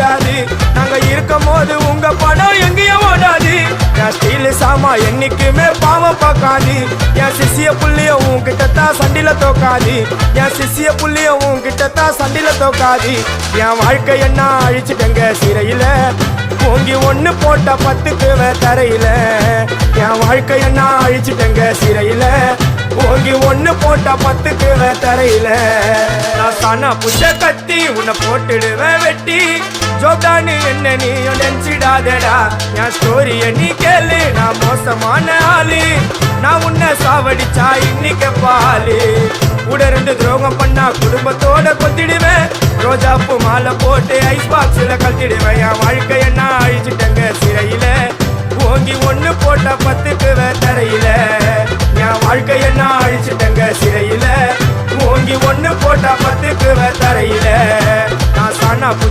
ஓடாது. நாங்க இருக்கும் போது உங்க படம் எங்கேயும் ஓடாது. என் ஸ்டீல் சாமா என்னைக்குமே பாவம் பார்க்காது. என் சிசிய புள்ளிய உன்கிட்டத்தான் சண்டில தோக்காது. என் சிசிய புள்ளிய உன்கிட்டத்தான் சண்டில தோக்காது. என் வாழ்க்கை என்ன அழிச்சுட்டங்க சிறையில, ஓங்கி ஒண்ணு போட்ட 10க்கு தரையில. என் வாழ்க்கை என்ன அழிச்சுட்டங்க சிறையில, ஓங்கி ஒண்ணு போட்ட 10க்கு தரையில. நான் சானா புஷ கத்தி உன்னை போட்டுடுவேன் வெட்டி. ஜோப்டானு என்ன நீ நினைச்சிடாதடா. என் ஸ்டோரிய நீ கேளு, நான் மோசமான ஆளு. நான் உன்னை சாவடிச்சா இன்னைக்கு பாலு. கூட 2 துரோகம் பண்ணா குடும்பத்தோட கொத்திடுவேன். ரோஜாப்பூ மாலை போட்டு ஐஸ் பாக்ஸ்ல கழட்டிடுவேன். என் வாழ்க்கை என்ன அழிச்சிட்டங்க சிறையில, ஓங்கி ஒண்ணு போட்ட 10க்கு தரையில. என் வாழ்க்கை என்ன அழிச்சிட்டங்க சிறையில, ஓங்கி ஒண்ணு போட்ட 10க்கு தரையில. நான் சானா